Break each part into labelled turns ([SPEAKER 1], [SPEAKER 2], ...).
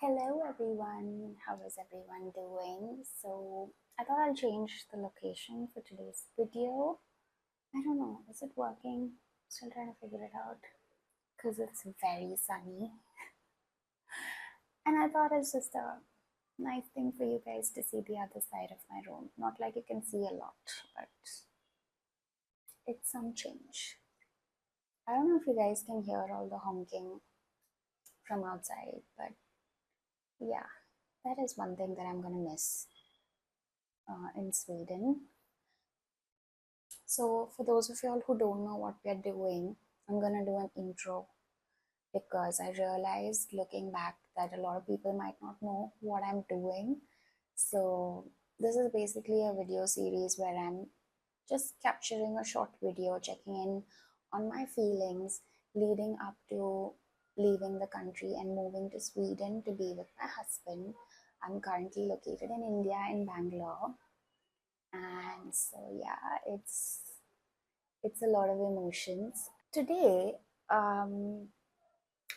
[SPEAKER 1] Hello everyone, how is everyone doing? So I thought I'll change the location for today's video. I don't know, is it working? Still trying to figure it out because it's very sunny. And I thought it's just a nice thing for you guys to see the other side of my room. Not like you can see a lot, but it's some change. I don't know if you guys can hear all the honking from outside, but yeah, that is one thing that I'm gonna miss in Sweden. So, for those of y'all who don't know what we're doing, I'm gonna do an intro because I realized looking back that a lot of people might not know what I'm doing. So, this is basically a video series where I'm just capturing a short video, checking in on my feelings leading up to leaving the country and moving to Sweden to be with my husband. I'm currently located in India, in Bangalore. And so, yeah, it's a lot of emotions. Today, um,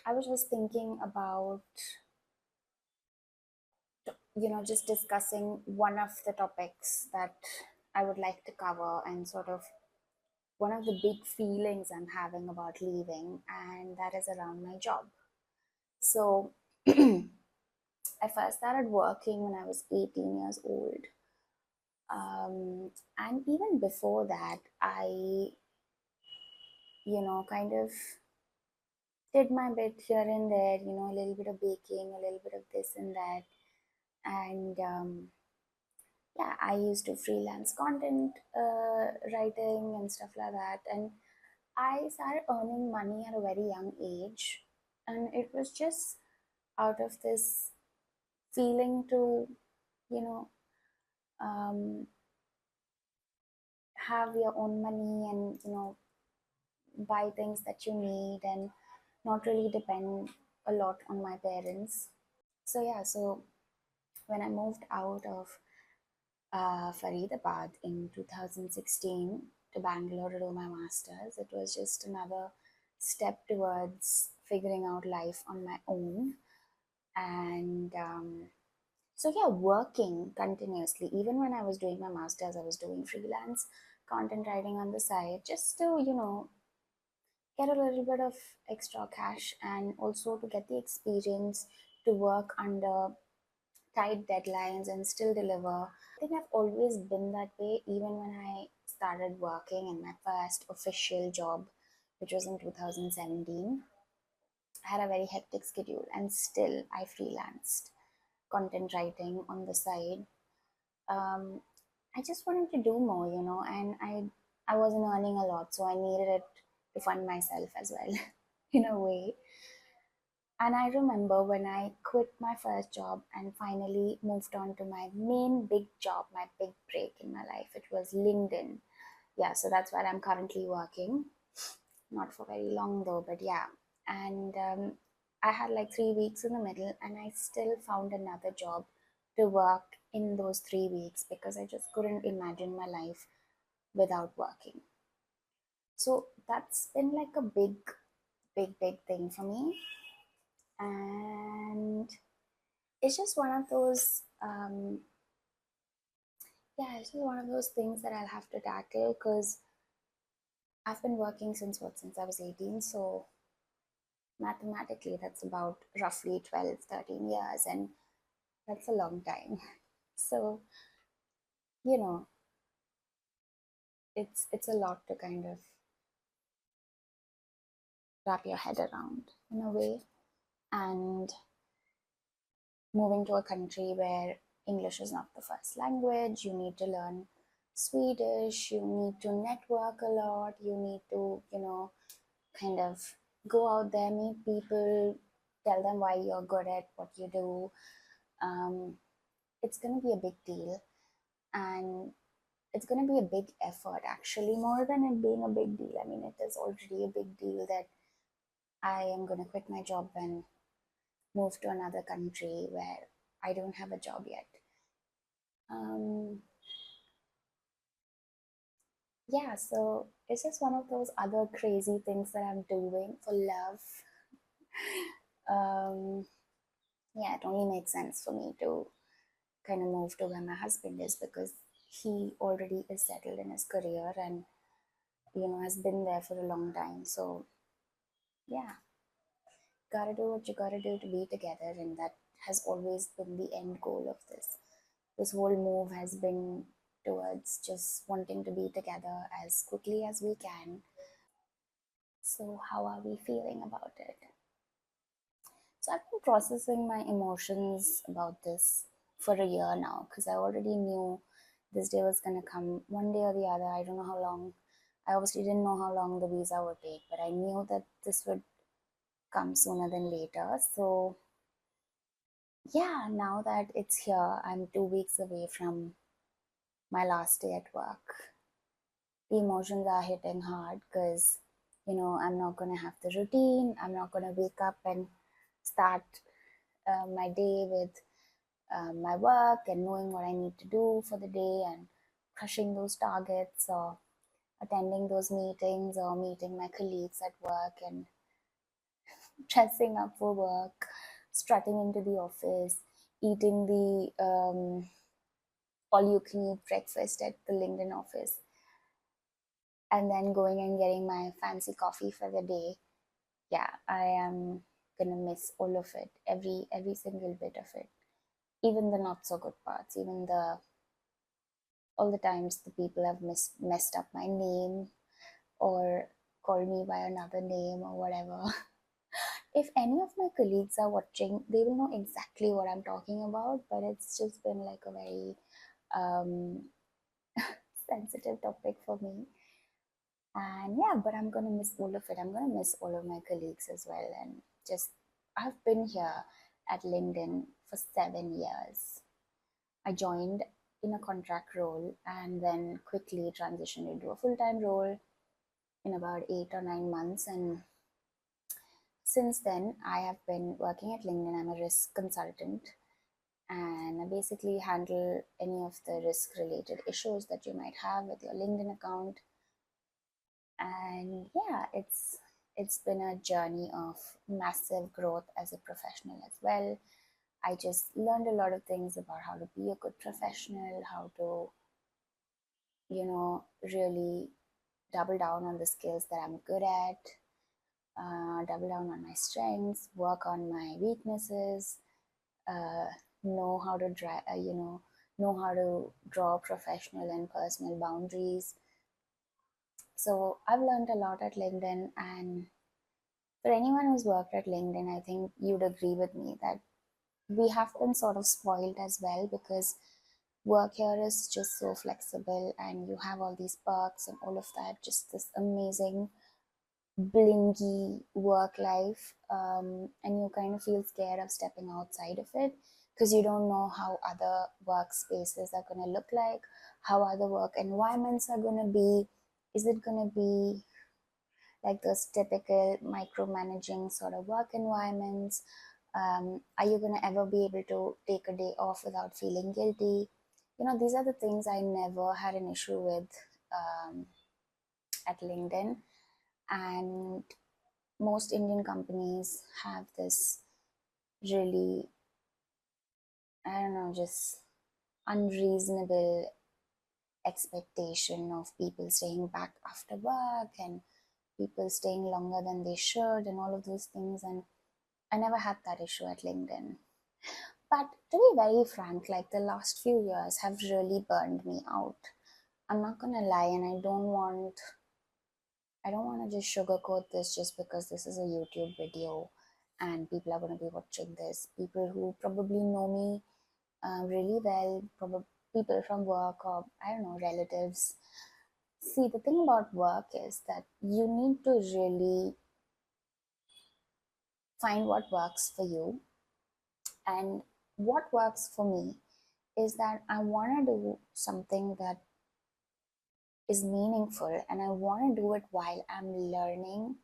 [SPEAKER 1] I was just thinking about, just discussing one of the topics that I would like to cover and sort of one of the big feelings I'm having about leaving, and that is around my job. So, I first started working when I was 18 years old. And even before that, I, kind of did my bit here and there, a little bit of baking, a little bit of this and that. And yeah, I used to freelance content writing and stuff like that. And I started earning money at a very young age. And it was just out of this feeling to, you know, um, have your own money and, buy things that you need and not really depend a lot on my parents. So, yeah, so when I moved out of Faridabad in 2016 to Bangalore to do my master's. It was just another step towards figuring out life on my own. And so, yeah, working continuously. Even when I was doing my master's, I was doing freelance content writing on the side just to, get a little bit of extra cash and also to get the experience to work under tight deadlines and still deliver. I think I've always been that way, even when I started working in my first official job, which was in 2017. I had a very hectic schedule and still I freelanced content writing on the side. Um, I just wanted to do more, and I wasn't earning a lot, so I needed it to fund myself as well, in a way. And I remember when I quit my first job and finally moved on to my main big job, my big break in my life. It was LinkedIn. Yeah, so that's where I'm currently working. Not for very long though, but yeah. And I had like 3 weeks in the middle, and I still found another job to work in those 3 weeks because I just couldn't imagine my life without working. So that's been like a big, big, big thing for me. And it's just one of those yeah, it's just one of those things that I'll have to tackle because I've been working since I was 18. So mathematically that's about roughly 12, 13 years, and that's a long time. So, you know, it's a lot to kind of wrap your head around in a way. And moving to a country where English is not the first language, you need to learn Swedish, you need to network a lot, you need to, kind of go out there, meet people, tell them why you're good at what you do. Um, it's going to be a big deal, and it's going to be a big effort actually, more than it being a big deal. I mean, it is already a big deal that I am going to quit my job and move to another country where I don't have a job yet. Um, yeah, so it's just one of those other crazy things that I'm doing for love. Um, yeah, it only makes sense for me to kind of move to where my husband is, because he already is settled in his career and has been there for a long time. So yeah, gotta do what you gotta do to be together, and that has always been the end goal of this whole move has been towards just wanting to be together as quickly as we can. So how are we feeling about it? So I've been processing my emotions about this for a year now, because I already knew this day was going to come one day or the other. I don't know how long. I obviously didn't know how long the visa would take, but I knew that this would come sooner than later. So yeah, now that it's here, I'm 2 weeks away from my last day at work. The emotions are hitting hard because, I'm not going to have the routine. I'm not going to wake up and start my day with my work and knowing what I need to do for the day and crushing those targets or attending those meetings or meeting my colleagues at work and dressing up for work, strutting into the office, eating the all you can eat breakfast at the LinkedIn office, and then going and getting my fancy coffee for the day. Yeah, I am gonna miss all of it, every single bit of it, even the not so good parts, even the all the times the people have messed up my name or called me by another name or whatever. If any of my colleagues are watching, they will know exactly what I'm talking about, but it's just been like a very um, sensitive topic for me. And yeah, but I'm gonna miss all of it. I'm gonna miss all of my colleagues as well. And just, I've been here at LinkedIn for 7 years. I joined in a contract role and then quickly transitioned into a full time role in about 8 or 9 months. And since then, I have been working at LinkedIn. I'm a risk consultant, and I basically handle any of the risk related issues that you might have with your LinkedIn account. And yeah, it's been a journey of massive growth as a professional as well. I just learned a lot of things about how to be a good professional, how to really double down on the skills that I'm good at, double down on my strengths, work on my weaknesses, uh, know how to know how to draw professional and personal boundaries. So I've learned a lot at LinkedIn, and for anyone who's worked at LinkedIn, I think you'd agree with me that we have been sort of spoiled as well, because work here is just so flexible and you have all these perks and all of that, just this amazing blingy work life, and you kind of feel scared of stepping outside of it because you don't know how other workspaces are going to look like, how other work environments are going to be. Is it going to be like those typical micromanaging sort of work environments? Are you going to ever be able to take a day off without feeling guilty? These are the things I never had an issue with at LinkedIn. And most Indian companies have this really, I don't know, just unreasonable expectation of people staying back after work and people staying longer than they should and all of those things. And I never had that issue at LinkedIn. But to be very frank, like the last few years have really burned me out. I'm not gonna lie, and I don't want to just sugarcoat this just because this is a YouTube video and people are going to be watching this. People who probably know me really well, probably people from work or I don't know, relatives. See, the thing about work is that you need to really find what works for you. And what works for me is that I want to do something that is meaningful and I want to do it while I'm learning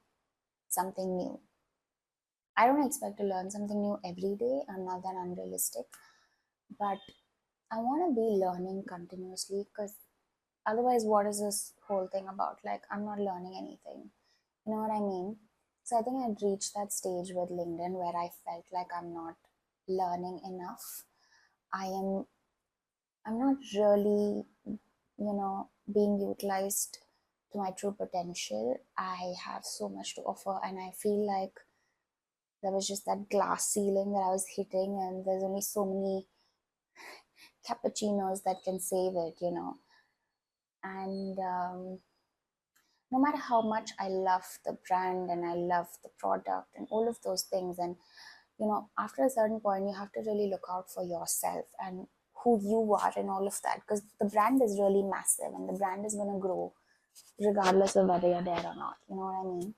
[SPEAKER 1] something new. I don't expect to learn something new every day. I'm not that unrealistic, but I want to be learning continuously, because otherwise, what is this whole thing about? Like, I'm not learning anything. You know what I mean? So I think I'd reached that stage with LinkedIn where I felt like I'm not learning enough. I am I'm not really, being utilized to my true potential. I have so much to offer, and I feel like there was just that glass ceiling that I was hitting, and there's only so many cappuccinos that can save it. And no matter how much I love the brand and I love the product and all of those things, and after a certain point, you have to really look out for yourself and who you are and all of that, because the brand is really massive and the brand is going to grow regardless of whether you're there or not. You know what I mean?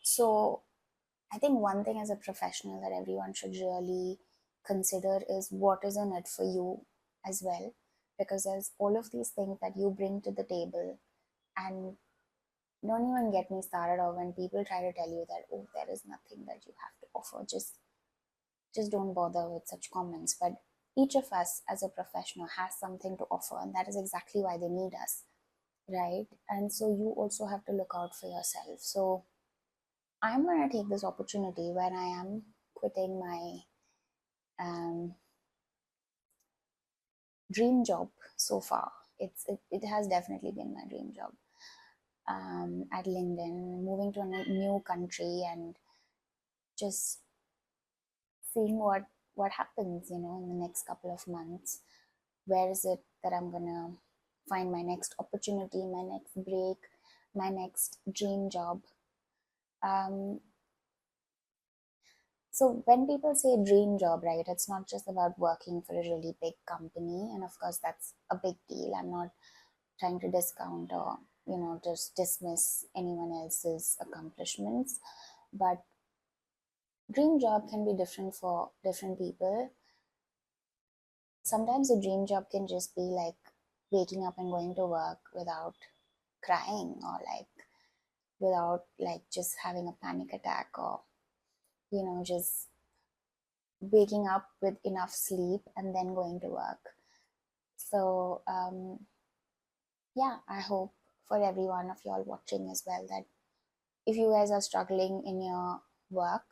[SPEAKER 1] So I think one thing as a professional that everyone should really consider is what is in it for you as well, because there's all of these things that you bring to the table. And don't even get me started on when people try to tell you that, oh, there is nothing that you have to offer. Just don't bother with such comments. But each of us as a professional has something to offer, and that is exactly why they need us, right? And so you also have to look out for yourself. So I'm going to take this opportunity when I am quitting my um, dream job so far. It has definitely been my dream job, at LinkedIn, moving to a new country and just seeing what happens, in the next couple of months. Where is it that I'm gonna find my next opportunity, my next break, my next dream job? Um, so when people say dream job, right, it's not just about working for a really big company, and of course that's a big deal. I'm not trying to discount or just dismiss anyone else's accomplishments, but dream job can be different for different people. Sometimes a dream job can just be like waking up and going to work without crying, or like without like just having a panic attack, or just waking up with enough sleep and then going to work. So yeah, I hope for every one of y'all watching as well that if you guys are struggling in your work,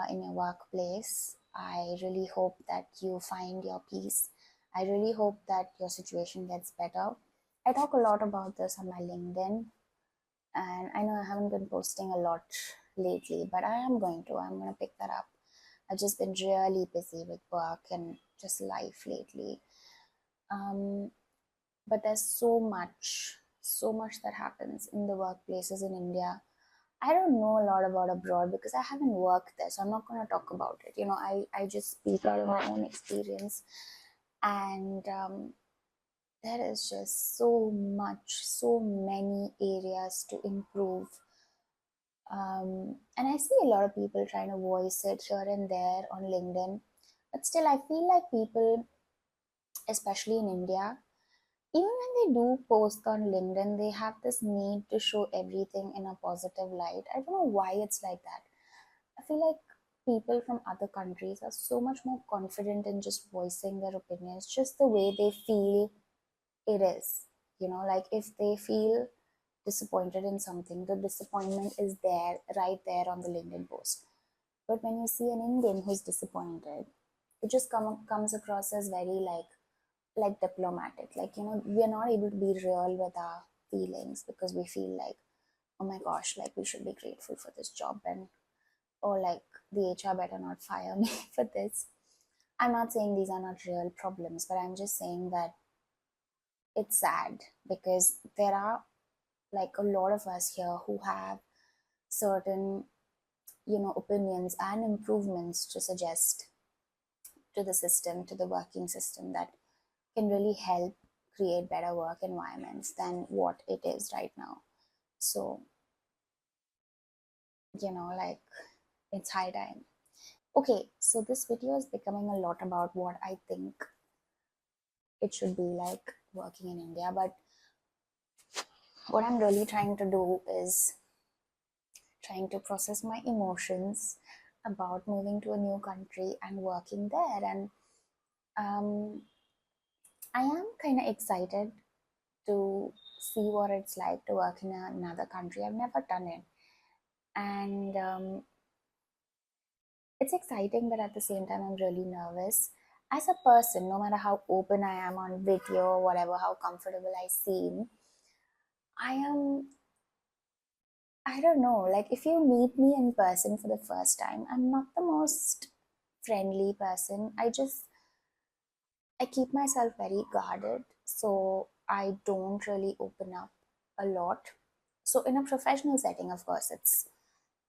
[SPEAKER 1] in your workplace, I really hope that you find your peace. I really hope that your situation gets better. I talk a lot about this on my LinkedIn, and I know I haven't been posting a lot lately, but I'm going to. I'm going to pick that up. I've just been really busy with work and just life lately. Um, but there's so much that happens in the workplaces in India. I don't know a lot about abroad because I haven't worked there, so I'm not going to talk about it. I just speak out of my own experience, and there is just so many areas to improve. And I see a lot of people trying to voice it here and there on LinkedIn, but still, I feel like people, especially in India, even when they do post on LinkedIn, they have this need to show everything in a positive light. I don't know why it's like that. I feel like people from other countries are so much more confident in just voicing their opinions, just the way they feel it is. Like if they feel disappointed in something, the disappointment is there, right there on the LinkedIn post. But when you see an Indian who's disappointed, it just comes across as very like diplomatic. Like, we're not able to be real with our feelings because we feel like, oh my gosh, like we should be grateful for this job, and or like the HR better not fire me for this. I'm not saying these are not real problems, but I'm just saying that it's sad because there are like a lot of us here who have certain opinions and improvements to suggest to the system, to the working system, that can really help create better work environments than what it is right now. So, like it's high time. Okay, so this video is becoming a lot about what I think it should be like working in India, but what I'm really trying to do is trying to process my emotions about moving to a new country and working there. And um, I am kind of excited to see what it's like to work in another country. I've never done it. And it's exciting, but at the same time, I'm really nervous. As a person, no matter how open I am on video or whatever, how comfortable I seem, I am, I don't know, like if you meet me in person for the first time, I'm not the most friendly person. I keep myself very guarded, so I don't really open up a lot. So in a professional setting, of course,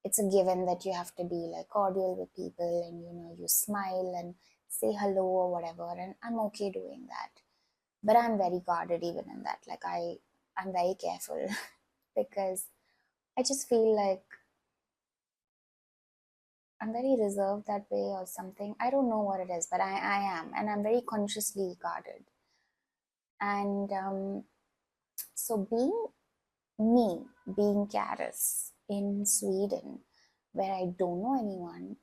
[SPEAKER 1] it's a given that you have to be like cordial with people, and you smile and say hello or whatever, and I'm okay doing that. But I'm very guarded even in that. Like I'm very careful because I just feel like I'm very reserved that way or something. I don't know what it is, but I am, and I'm very consciously guarded. And so being Karis in Sweden, where I don't know anyone,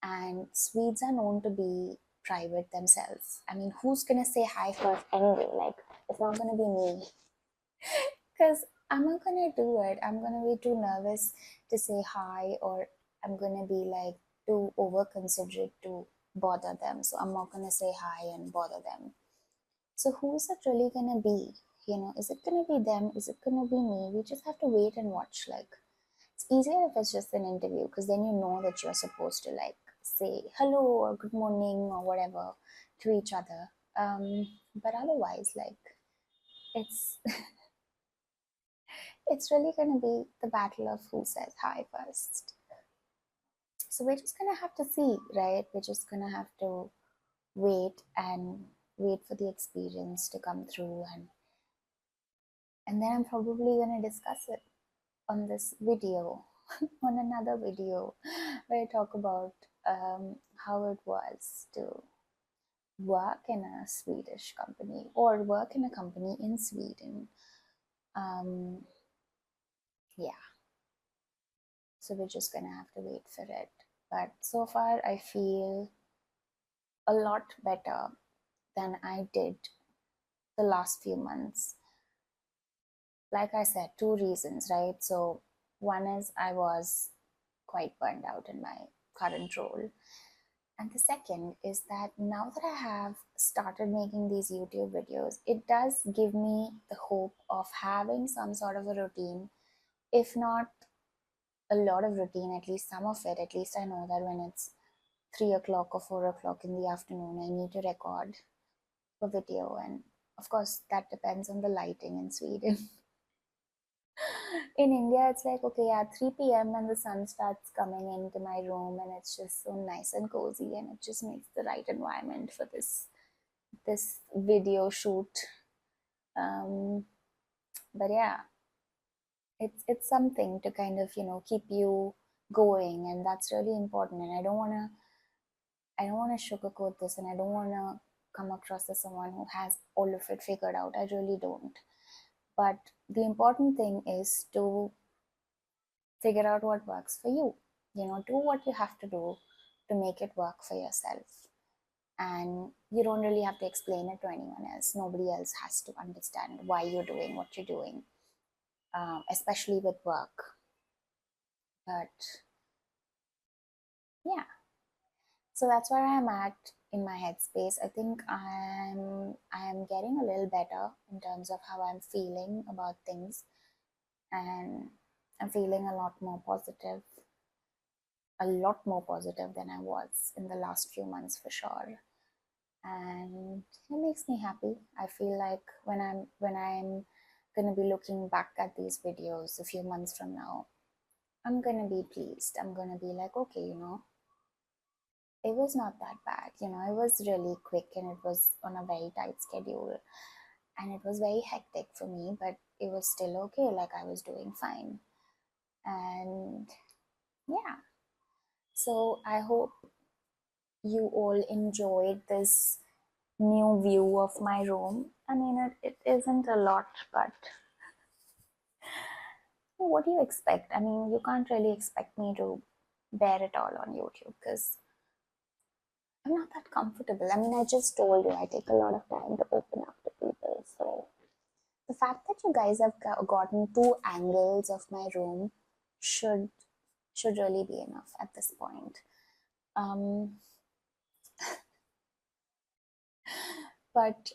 [SPEAKER 1] and Swedes are known to be private themselves. I mean, who's gonna say hi first anyway? Like, it's not gonna be me because I'm not gonna do it. I'm gonna be too nervous to say hi, or I'm gonna be like too over considerate to bother them. So I'm not gonna say hi and bother them. So who's it really gonna be? Is it gonna be them? Is it gonna be me? We just have to wait and watch. Like, it's easier if it's just an interview because then you know that you're supposed to like say hello or good morning or whatever to each other. But otherwise, like, it's it's really gonna be the battle of who says hi first. So we're just gonna have to see, right? We're just gonna have to wait and wait for the experience to come through, and then I'm probably gonna discuss it on this video, on another video, where I talk about how it was to work in a Swedish company or work in a company in Sweden. Um, yeah, so we're just gonna have to wait for it. But so far, I feel a lot better than I did the last few months. Like I said, two reasons, right? So, one is I was quite burned out in my current role. And the second is that now that I have started making these YouTube videos, it does give me the hope of having some sort of a routine. If not a lot of routine, at least some of it. At least I know that when it's 3 o'clock or 4 o'clock in the afternoon, I need to record a video. And of course, that depends on the lighting in Sweden. In India, it's like, okay, at 3 p.m. and the sun starts coming into my room, and it's just so nice and cozy, and it just makes the right environment for this video shoot. Um, but yeah, it's something to kind of keep you going, and that's really important. And I don't wanna sugarcoat this, and I don't wanna come across as someone who has all of it figured out. I really don't. But the important thing is to figure out what works for you. Do what you have to do to make it work for yourself. And you don't really have to explain it to anyone else. Nobody else has to understand why you're doing what you're doing, especially with work. But yeah, so that's where I'm at in my headspace. I think I'm getting a little better in terms of how I'm feeling about things, and I'm feeling a lot more positive than I was in the last few months for sure. And it makes me happy. I feel like when I'm gonna be looking back at these videos a few months from now, I'm gonna be pleased. I'm gonna be like, okay, it was not that bad. It was really quick, and it was on a very tight schedule, and it was very hectic for me, but it was still okay. Like, I was doing fine. And yeah, so I hope you all enjoyed this new view of my room. I mean, it isn't a lot, but what do you expect? I mean, you can't really expect me to bear it all on YouTube because I'm not that comfortable. I mean, I just told you I take a lot of time to open up to people. So the fact that you guys have gotten two angles of my room should should really be enough at this point. Um, but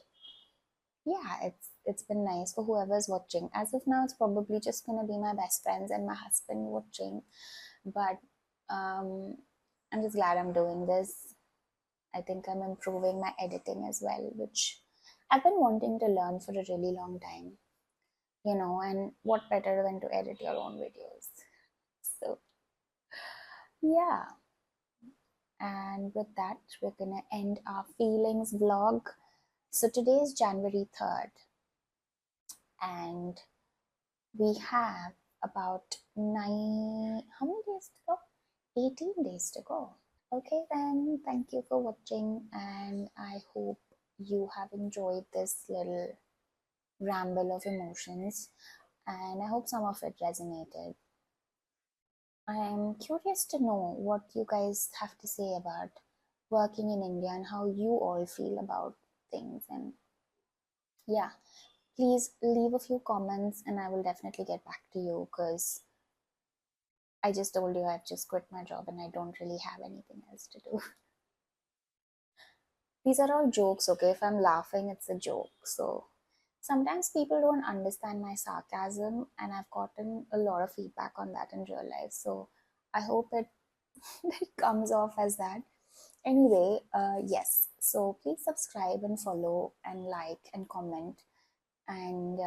[SPEAKER 1] yeah, it's been nice for whoever's watching. As of now, it's probably just gonna be my best friends and my husband watching. But um, I'm just glad I'm doing this. I think I'm improving my editing as well, which I've been wanting to learn for a really long time. And what better than to edit your own videos? So yeah, and with that, we're gonna end our feelings vlog. So today is January 3rd, and we have about how many days to go? 18 days to go. Okay, then, thank you for watching, and I hope you have enjoyed this little ramble of emotions, and I hope some of it resonated. I am curious to know what you guys have to say about working in India and how you all feel about things. And yeah, please leave a few comments and I will definitely get back to you because I just told you I've just quit my job and I don't really have anything else to do. These are all jokes, okay? If I'm laughing, it's a joke. So sometimes people don't understand my sarcasm, and I've gotten a lot of feedback on that in real life. So I hope it comes off as that. Anyway, yes. So please subscribe and follow and like and comment. And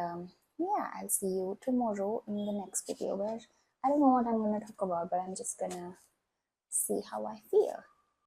[SPEAKER 1] yeah, I'll see you tomorrow in the next video where I don't know what I'm going to talk about, but I'm just going to see how I feel.